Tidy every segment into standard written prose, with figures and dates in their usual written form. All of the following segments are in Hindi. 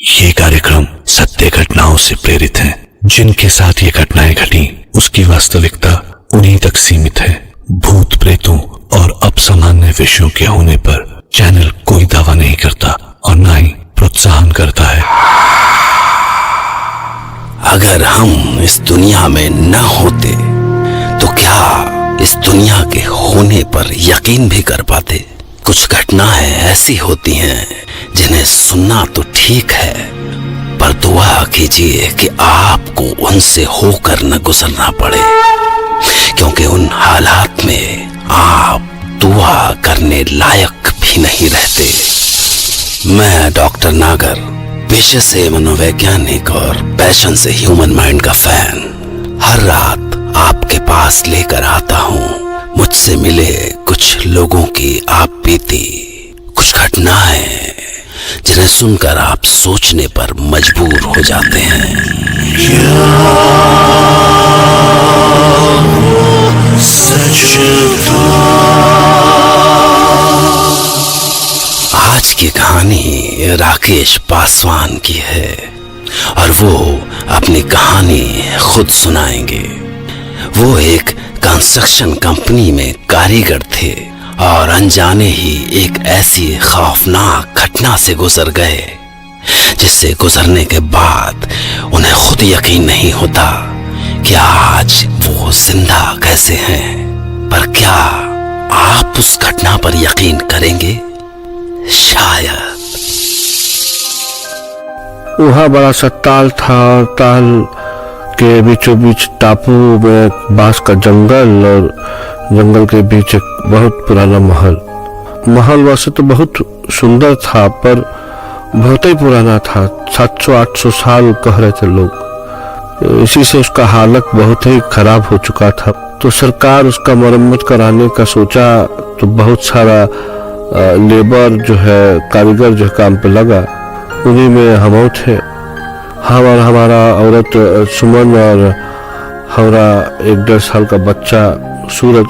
ये कार्यक्रम सत्य घटनाओं से प्रेरित है। जिनके साथ ये घटनाएं घटी उसकी वास्तविकता उन्हीं तक सीमित है। भूत प्रेतों और असामान्य विषयों के होने पर चैनल कोई दावा नहीं करता और न ही प्रोत्साहन करता है। अगर हम इस दुनिया में न होते तो क्या इस दुनिया के होने पर यकीन भी कर पाते? कुछ घटनाएं ऐसी होती हैं जिन्हें सुनना तो ठीक है, पर दुआ कीजिए कि आपको उनसे होकर न गुजरना पड़े, क्योंकि उन हालात में आप दुआ करने लायक भी नहीं रहते। मैं डॉक्टर नागर, पेशे से मनोवैज्ञानिक और पैशन से ह्यूमन माइंड का फैन, हर रात आपके पास लेकर आता हूँ मुझसे मिले कुछ लोगों की आप बीती, कुछ घटनाएं जिन्हें सुनकर आप सोचने पर मजबूर हो जाते हैं। आज की कहानी राकेश पासवान की है और वो अपनी कहानी खुद सुनाएंगे। वो एक कंस्ट्रक्शन कंपनी में कारीगर थे और अनजाने ही एक ऐसी खौफनाक घटना से गुजर गए जिससे गुजरने के बाद उन्हें खुद यकीन नहीं होता कि आज वो जिंदा कैसे हैं। पर क्या आप उस घटना पर यकीन करेंगे? शायद। वहाँ बड़ा सा ताल था और ताल के बीचों बीच टापू में बांस का जंगल और जंगल के बीच एक बहुत पुराना महल। महल वैसे तो बहुत सुंदर था पर बहुत ही पुराना था, 700-800 साल कह रहे थे लोग। इसी से उसका हालत बहुत ही खराब हो चुका था। तो सरकार उसका मरम्मत कराने का सोचा तो बहुत सारा लेबर जो है, कारीगर जो काम पे लगा, उन्हीं में हम थे। हम और हमारा औरत सुमन और हमारा 1-1.5 साल का बच्चा सूरज,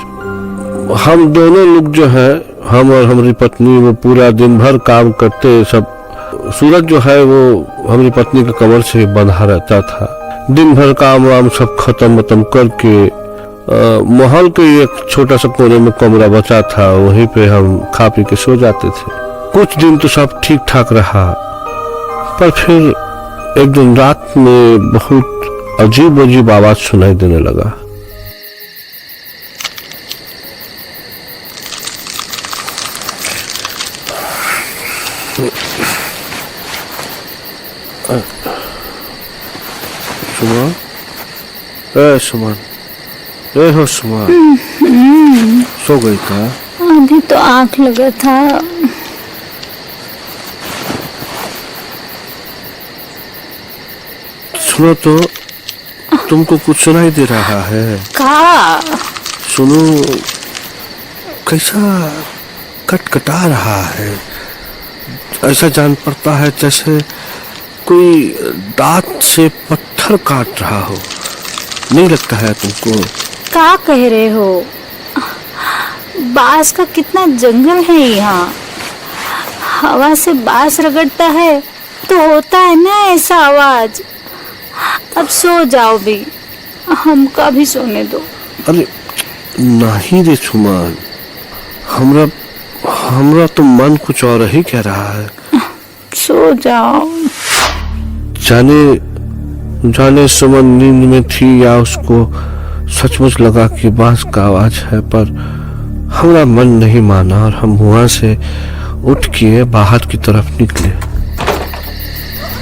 हम दोनों लोग जो है, हम और हमारी पत्नी वो पूरा दिन भर काम करते। सब सूरज जो है वो हमारी पत्नी के कमर से बंधा रहता था। दिन भर काम वाम सब खत्म करके महल के एक छोटा सा कोने में कमरा बचा था, वहीं पे हम खा पी के सो जाते थे। कुछ दिन तो सब ठीक ठाक रहा, पर फिर एक दिन रात में बहुत अजीब अजीब आवाज सुनाई देने लगा। सुमन, सुमन, हो सुमन, सो गई था? अभी तो आँख लगा था। सुनो तो, तुमको कुछ सुनाई दे रहा है? का? सुनो, कैसा कटकटा रहा है। ऐसा जान पड़ता है जैसे कोई दांत से पत्थर काट रहा हो। नहीं लगता है तुमको? क्या कह रहे हो? बांस का कितना जंगल है यहाँ। हवा से बांस रगड़ता है तो होता है ना ऐसा आवाज। अब सो जाओ भी, हमका भी सोने दो। अरे नहीं रे सुमन, हमरा तो मन कुछ और ही कह रहा है। सो जाओ। जाने सुमन नींद में थी या उसको सचमुच लगा कि बांस का आवाज है, पर हमारा मन नहीं माना और हम वहां से उठ के बाहर की तरफ निकले।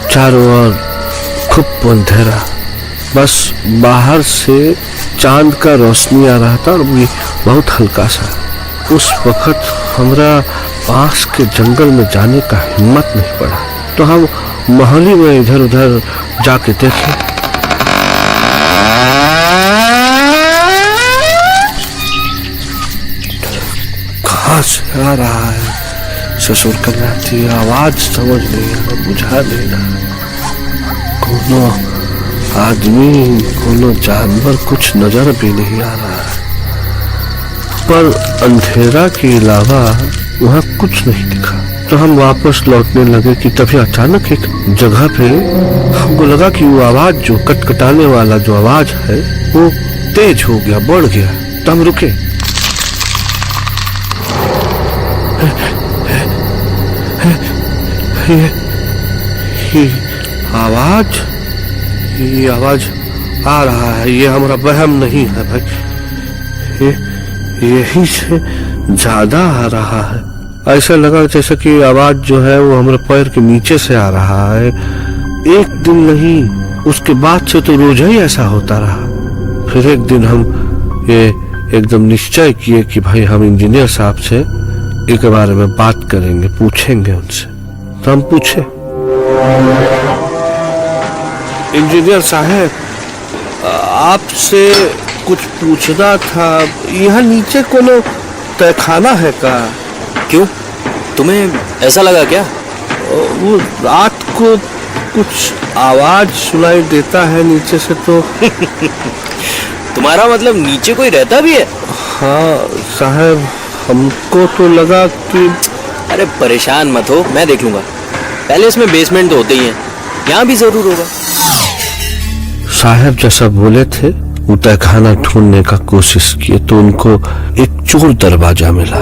चारों ओर खूब अंधेरा, बस बाहर से चांद का रोशनी आ रहा था और भी बहुत हल्का सा। उस वक्त हमरा बांस के जंगल में जाने का हिम्मत नहीं पड़ा, तो हम मोहल्ले में इधर उधर जाके देखे। कहाँ से आ रहा है ससुर कन्याती आवाज, समझ नहीं आ, बुझा नहीं रहा। कोनो आदमी, कोनो जानवर कुछ नजर भी नहीं आ रहा है, पर अंधेरा के अलावा वहाँ कुछ नहीं दिखा। तो हम वापस लौटने लगे कि तभी अचानक एक जगह पे हमको लगा कि वो आवाज, जो कटकटाने वाला जो आवाज है, वो तेज हो गया, बढ़ गया। तो हम रुके। ये आवाज आ रहा है, ये हमारा वहम नहीं है भाई, ये यहीं से ज्यादा आ रहा है। ऐसा लगा जैसे कि आवाज जो है वो हमारे पैर के नीचे से आ रहा है। एक दिन नहीं, उसके बाद से तो रोज ही ऐसा होता रहा। फिर एक दिन हम ये एकदम निश्चय किए कि भाई हम इंजीनियर साहब से एक बारे में बात करेंगे, पूछेंगे उनसे। तो हम पूछे, इंजीनियर साहब आपसे कुछ पूछना था, यहाँ नीचे कोनो तहखाना है का? क्यों, तुम्हें ऐसा लगा क्या? वो रात को कुछ आवाज सुनाई देता है नीचे से। तो तुम्हारा मतलब नीचे कोई रहता भी है? हाँ साहब, हमको तो लगा कि... अरे परेशान मत हो, मैं देख लूंगा। पहले इसमें बेसमेंट तो होते ही है, यहाँ भी जरूर होगा। साहब जैसा बोले थे, वो तहखाना ढूंढने का कोशिश किए तो उनको एक चोर दरवाजा मिला,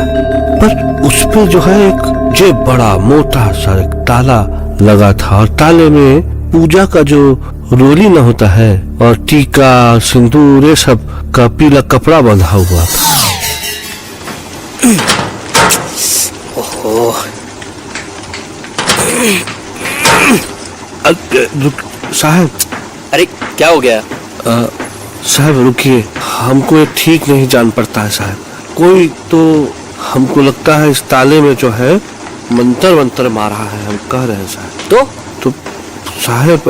पर उस पे जो है एक जे बड़ा मोटा सा एक ताला लगा था, और ताले में पूजा का जो रोली न होता है, और टीका सिंदूर ये सब का पीला कपड़ा बंधा हुआ था। ओहो, साहब, अरे क्या हो गया? साहब रुकिए, हमको ये ठीक नहीं जान पड़ता है साहब। कोई तो हमको लगता है इस ताले में जो है मंत्र मारा है, हम कह रहे हैं साहब। तो साहब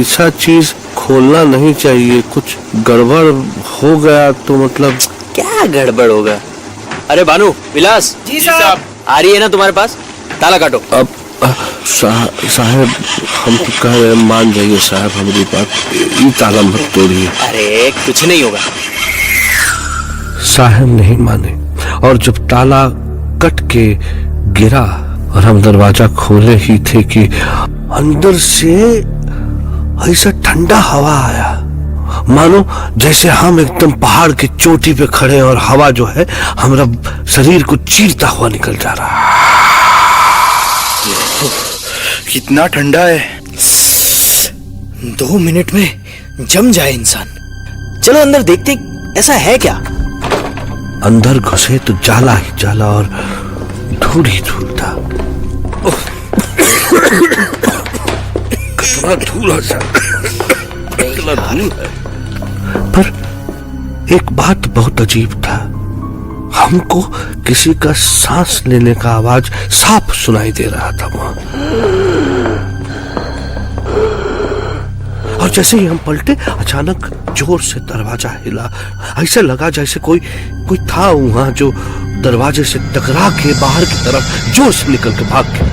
ऐसा चीज खोलना नहीं चाहिए, कुछ गड़बड़ हो गया तो मतलब... क्या गड़बड़ होगा? अरे भानु, विलास जी साहब। आ रही है ना तुम्हारे पास? ताला काटो। अब साहब हम तो कह रहे हैं, मान जाइए साहब हमारी बात, ये ताला मत तोड़िए। अरे कुछ नहीं होगा। साहब नहीं माने, और जब ताला कट के गिरा और हम दरवाजा खोले ही थे कि अंदर से ऐसा ठंडा हवा आया, मानो जैसे हम एकदम पहाड़ की चोटी पे खड़े और हवा जो है हमारा शरीर को चीरता हुआ निकल जा रहा है। कितना ठंडा है। 2 मिनट में जम जाए इंसान। चलो अंदर देखते ऐसा है क्या। अंदर घुसे तो जाला ही जाला और धूल ही धूल था। कितना धूल है, कितना धूल है। पर एक बात बहुत अजीब था, हमको किसी का सांस लेने का आवाज साफ सुनाई दे रहा था वहां। और जैसे ही हम पलटे, अचानक जोर से दरवाजा हिला। ऐसा लगा जैसे कोई था वहां जो दरवाजे से टकरा के बाहर की तरफ जोर से निकल के भाग गया।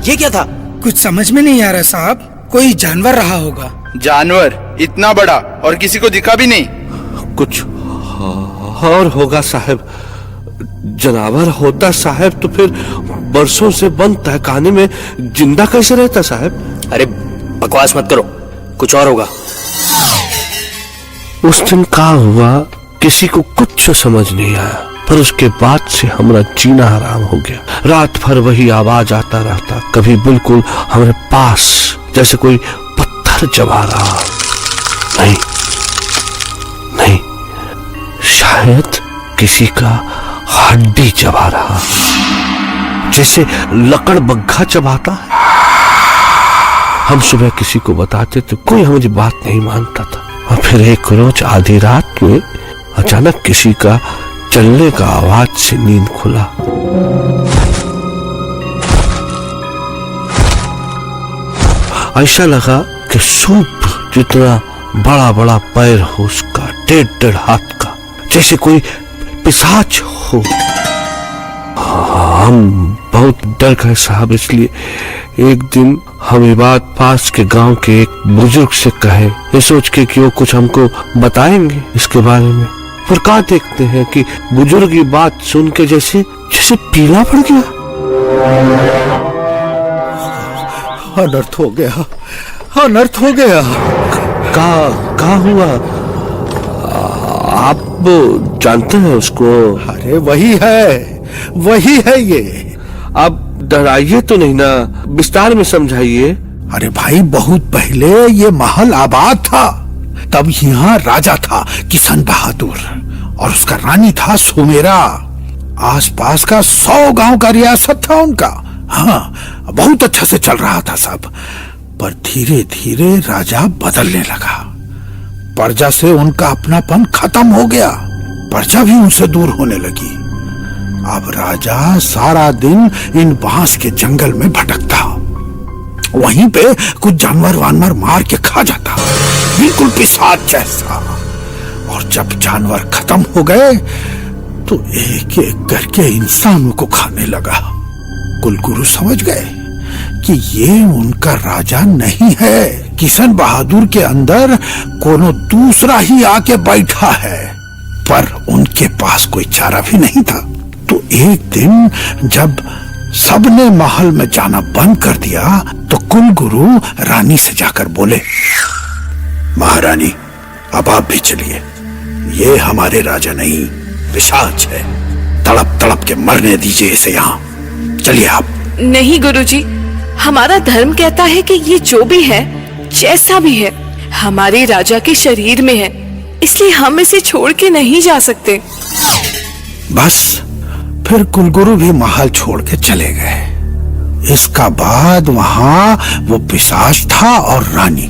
ये क्या था? कुछ समझ में नहीं आ रहा साहब, कोई जानवर रहा होगा। जानवर इतना बड़ा और किसी को दिखा भी नहीं? कुछ और होगा साहब। जनावर होता साहब तो फिर बरसों से बंद तहखाने में जिंदा कैसे रहता साहब? अरे बकवास मत करो, कुछ और होगा। उस दिन क्या हुआ किसी को कुछ समझ नहीं आया, पर उसके बाद से हमारा जीना हराम हो गया। रात भर वही आवाज आता रहता, कभी बिल्कुल हमारे पास जैसे कोई पत्थर चबा रहा। नहीं, शायद किसी का हड्डी चबा रहा, जैसे लकड़ बग्घा चबाता है। हम सुबह किसी को बताते तो कोई हमारी बात नहीं मानता था। और फिर एक रोज आधी रात में अचानक किसी का चलने का आवाज से नींद खुला। ऐसा लगा कि सूप जितना बड़ा बड़ा पैर हो उसका, 1.5 हाथ का, जैसे कोई पिशाच हो। हम बहुत डर गए साहब, इसलिए एक दिन हम ये बात पास के गांव के एक बुजुर्ग से कहे, ये सोच के कि वो कुछ हमको बताएंगे इसके बारे में। पर कहाँ देखते हैं कि बुजुर्ग की बात सुन के जैसे जैसे पीला पड़ गया। अनर्थ हो गया, अनर्थ हो गया। का हुआ? आप जानते हैं उसको? अरे वही है ये। आप डराइए तो नहीं ना, विस्तार में समझाइए। अरे भाई, बहुत पहले ये महल आबाद था। तब यहाँ राजा था किशन बहादुर और उसका रानी था सुमेरा। आसपास का 100 गांव का रियासत था उनका। हाँ, बहुत अच्छा से चल रहा था सब। पर धीरे धीरे राजा बदलने लगा। प्रजा से उनका अपनापन खत्म हो गया, प्रजा भी उनसे दूर होने लगी। अब राजा सारा दिन इन बांस के जंगल में भटकता, वहीं पे कुछ जानवर वानवर मार के खा जाता, बिल्कुल पिशाच जैसा। और जब जानवर खत्म हो गए तो एक एक करके इंसानों को खाने लगा। कुलगुरु समझ गए कि ये उनका राजा नहीं है, किशन बहादुर के अंदर कोनो दूसरा ही आके बैठा है। पर उनके पास कोई चारा भी नहीं था। तो एक दिन जब सबने महल में जाना बंद कर दिया तो कुलगुरु रानी से जाकर बोले, महारानी, अब आप भी चलिए। ये हमारे राजा नहीं, पिशाच है। तड़प तड़प के मरने दीजिए इसे यहाँ। चलिए आप। नहीं गुरुजी, हमारा धर्म कहता है कि ये जो भी है, जैसा भी है, हमारे राजा के शरीर में है, इसलिए हम इसे छोड़ के नहीं जा सकते। बस फिर कुलगुरु भी महल छोड़ के चले गए। इसका बाद वहां वो पिशाच था और रानी।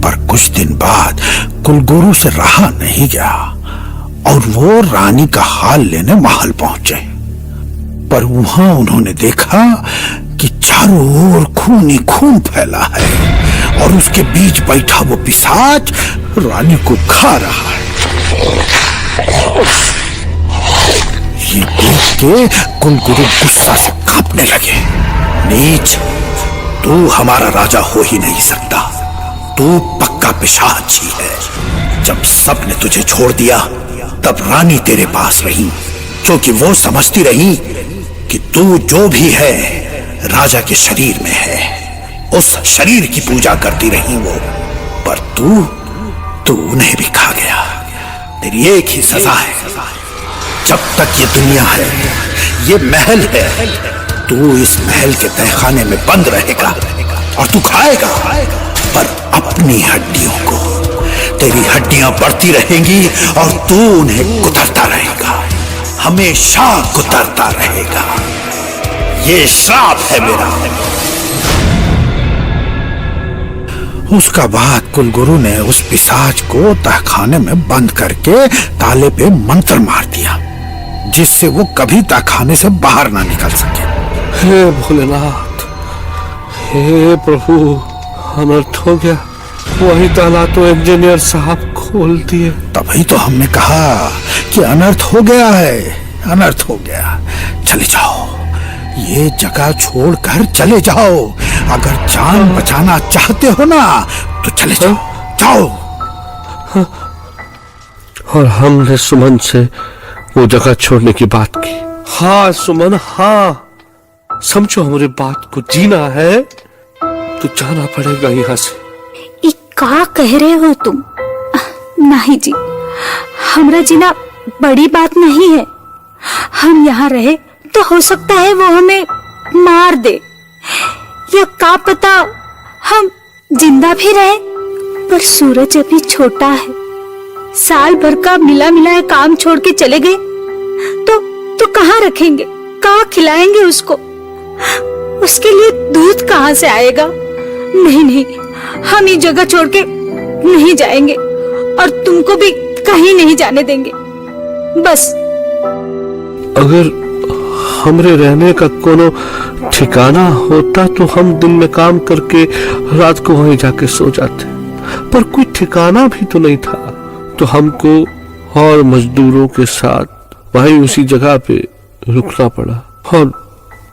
पर कुछ दिन बाद कुलगुरु से रहा नहीं गया और वो रानी का हाल लेने महल पहुंचे। पर वहां उन्होंने देखा कि चारों ओर खून ही खून फैला है और उसके बीच बैठा वो पिशाच रानी को खा रहा है। ये देख के कुलगुरु गुस्सा से कांपने लगे। नीच, तू हमारा राजा हो ही नहीं सकता। तू पक्का पिशाच ही है। जब सबने तुझे छोड़ दिया तब रानी तेरे पास रही, क्योंकि वो समझती रही कि तू जो भी है राजा के शरीर में है। उस शरीर की पूजा करती रही वो। पर तू उन्हें भी खा गया। तेरी एक ही सजा है, जब तक ये दुनिया है, ये महल है, तू इस महल के तहखाने में बंद रहेगा और तू खाएगा, पर अपनी हड्डियों को। तेरी हड्डियां बढ़ती रहेंगी और तू उन्हें कुतरता रहेगा, हमेशा कुतरता रहेगा। ये श्राप है मेरा। उसका बाद कुलगुरु ने उस पिशाच को तहखाने में बंद करके ताले पे मंत्र मार दिया, जिससे वो कभी तहखाने से बाहर ना निकल सके। हे भोलेनाथ, हे प्रभु, अनर्थ हो गया। वही ताला तो इंजीनियर साहब खोल दिए। तभी तो हमने कहा कि अनर्थ हो गया है, अनर्थ हो गया। चले जाओ, ये जगह छोड़कर चले जाओ। अगर जान बचाना चाहते हो ना तो चले जाओ, जाओ। और हमने सुमन से वो जगह छोड़ने की बात की। हाँ सुमन, हाँ, समझो हमारी बात को। जीना है तो जाना पड़ेगा यहाँ से। का कह रहे हो तुम? नहीं जी, हमरा जीना बड़ी बात नहीं है। हम यहाँ रहे तो हो सकता है वो हमें मार दे, या का पता हम जिंदा भी रहे। पर सूरज अभी छोटा है, साल भर का मिला मिलाया काम छोड़ के चले गए तो कहाँ रखेंगे, कहाँ खिलाएंगे उसको? उसके लिए दूध कहाँ से आएगा? नहीं, हम ये जगह छोड़ के नहीं जाएंगे और तुमको भी कहीं नहीं जाने देंगे। बस अगर हमरे रहने का कोनो ठिकाना होता तो हम दिन में काम करके रात को वहीं जाके सो जाते, पर कोई ठिकाना भी तो नहीं था। तो हमको और मजदूरों के साथ वहीं उसी जगह पे रुकना पड़ा और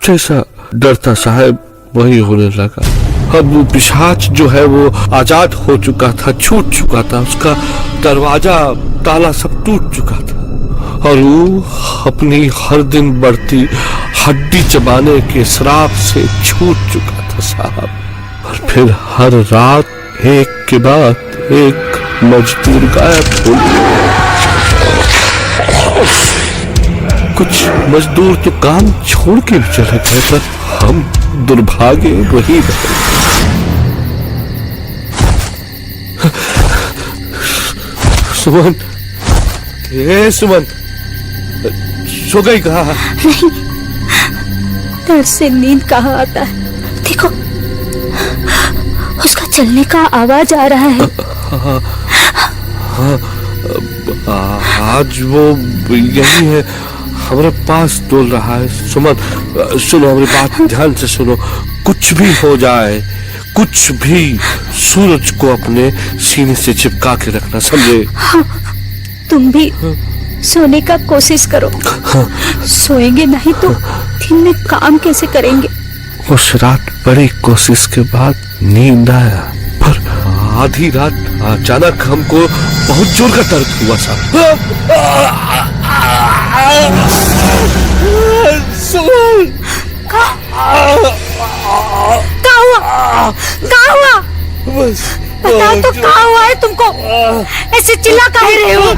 जैसा डरता साहब वही होने लगा। अब वो पिशाच जो है वो आजाद हो चुका था, छूट चुका था, उसका दरवाजा ताला सब टूट चुका था और वो अपनी हर दिन बढ़ती हड्डी चबाने के श्राप से छूट चुका था साहब। और फिर हर रात एक के बाद एक मजदूर गायब हो गए। कुछ मजदूर तो काम छोड़ के भी चले गए, पर हम दुर्भाग्य वही रहे। सुमन, ए सुमन, सो गई कहा? नहीं, डर से नींद कहाँ आता है। देखो, उसका चलने का आवाज आ रहा है। आज वो यही है, हमारे पास डोल रहा है। सुमन, सुनो हमारी बात ध्यान से सुनो। कुछ भी हो जाए, कुछ भी, सूरज को अपने सीने से चिपका के रखना, समझे? हाँ, तुम भी सोने का कोशिश करो। सोएंगे नहीं तो दिन में काम कैसे करेंगे? उस रात बड़ी कोशिश के बाद नींद आया, पर आधी रात अचानक हमको बहुत जोर का दर्द हुआ साहब। क्या हुआ? बताओ तो क्या हुआ है तुमको? ऐसे चिल्ला काहे रहे हो?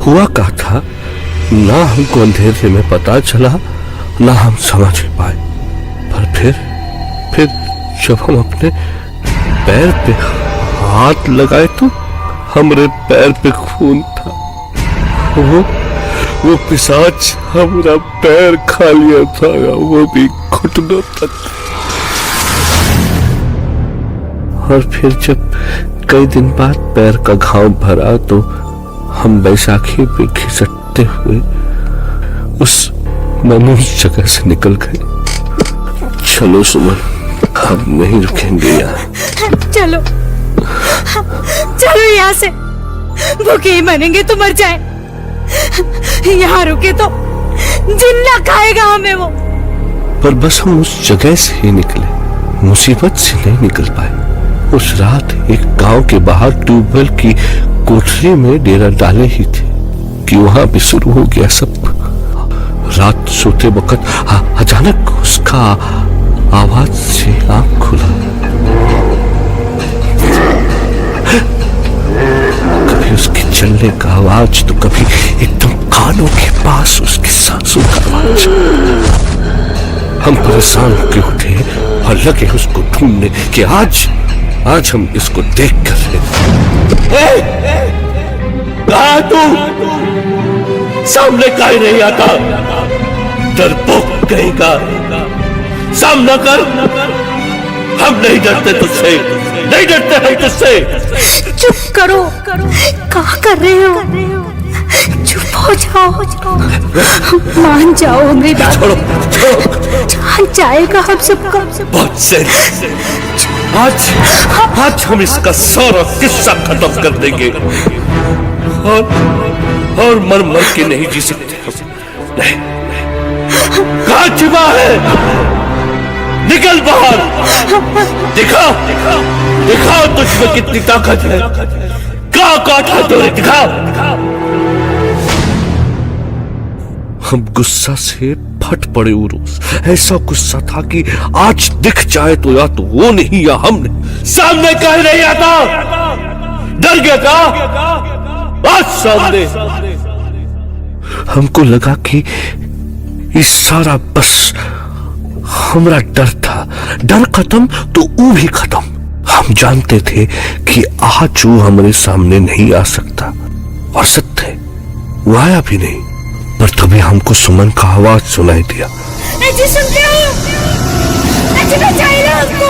हुआ क्या था ना हमको अंधेरे में पता चला, ना हम समझ पाए। पर फिर जब हम अपने पैर पे हाथ लगाए तो हमारे पैर पे खून था। वो पिशाच हमारा पैर खा लिया था, वो भी घुटनों तक। और फिर जब कई दिन बाद पैर का घाव भरा तो हम बैसाखी पे घिसटते हुए उस मनुष्य जगह से निकल गए। चलो सुमन, हम नहीं रुकेंगे यहाँ। चलो चलो यहाँ से, भूखे ही मरेंगे तो मर जाए। यहाँ रुके तो जिंदा खाएगा हमें वो। पर बस हम उस जगह से ही निकले, मुसीबत से नहीं निकल पाए। उस रात एक गांव के बाहर ट्यूबवेल की कोठरी में डेरा डाले ही थे कि वहां भी शुरू हो गया सब। रात सोते वक्त अचानक उसका आवाज से आंख खुला। कभी उसके चलने का आवाज तो कभी एकदम कानों के पास उसकी सांसों का आवाज। हम परेशान होके उठे और लगे उसको ढूंढने कि आज हम इसको देख कर कहा तू सामने काहे नहीं आता? डरपोक कहेगा, सामना कर। हम नहीं डरते तुझसे, नहीं डरते हैं तुझसे। चुप करो, क्या कर रहे हो? चुप हो जाओ, मान जाओ मेरी बात। छोड़ो। जान जाएगा हम सबका। बहुत सही। आज हम इसका सारा किस्सा खत्म कर देंगे और मर के नहीं जी सकते। नहीं, कहाँ छिपा है? निकल बाहर, दिखा तुझमें कितनी ताकत है। क्या काटा तूने? दिखा। हम गुस्सा से फट पड़े उरोस। ऐसा गुस्सा था कि आज दिख जाए तो या तो वो नहीं या हमने। सामने कहीं नहीं आता? डर गया का? आज सामने। हमको लगा कि इस सारा बस हमारा डर था। डर खत्म तो वो भी खत्म। हम जानते थे कि आज वो हमारे सामने नहीं आ सकता, और सत्य वो आया भी नहीं। पर तभी हमको सुमन का आवाज सुनाई दिया। जी सुनते हो? जी बचाइए हमको।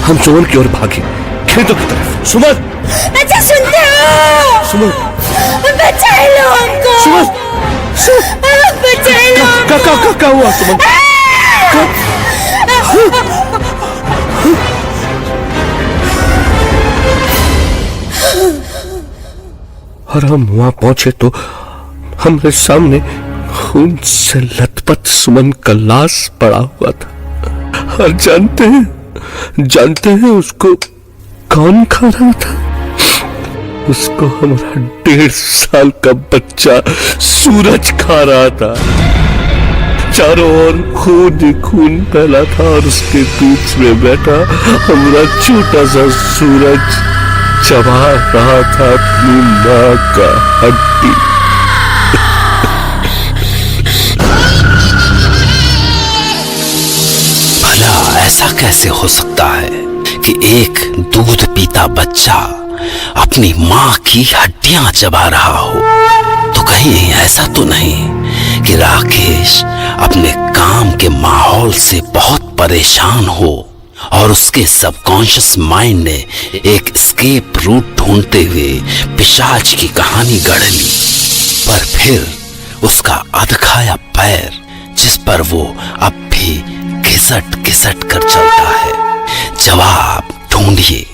हम सुमन की ओर भागे, खेतों की तरफ। सुमन, अच्छा सुनते हो? सुमन, बचाए लो हमको। सुमन, बचाए लो। क्या हुआ सुमन? और हम वहां पहुंचे तो हमारे सामने खून से लथपथ सुमन का लाश पड़ा हुआ था। और जानते हैं उसको कौन खा रहा था? उसको हमारा 1.5 साल का बच्चा सूरज खा रहा था। चारों ओर खून ही खून फैला था और उसके बीच में बैठा हमारा छोटा सा सूरज चबा रहा था अपनी मां का हड्डी। भला ऐसा कैसे हो सकता है कि एक दूध पीता बच्चा अपनी मां की हड्डियां चबा रहा हो? तो कहीं ऐसा तो नहीं कि राकेश अपने काम के माहौल से बहुत परेशान हो और उसके सबकॉन्शियस माइंड ने एक एस्केप रूट ढूंढते हुए पिशाच की कहानी गढ़ ली, पर फिर उसका अधखाया पैर जिस पर वो अब भी घिसट कर चलता है। जवाब ढूंढिए,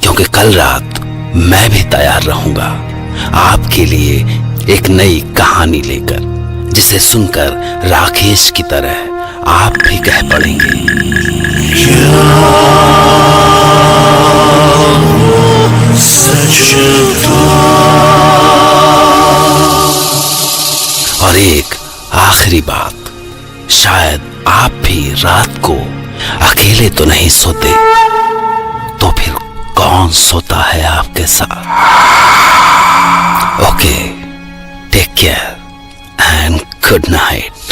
क्योंकि कल रात मैं भी तैयार रहूंगा आपके लिए एक नई कहानी लेकर, जिसे सुनकर राकेश की तरह आप भी कह पड़ेंगे, और एक आखिरी बात, शायद आप भी रात को अकेले तो नहीं सोते, तो फिर कौन सोता है आपके साथ? Okay, take care and good night.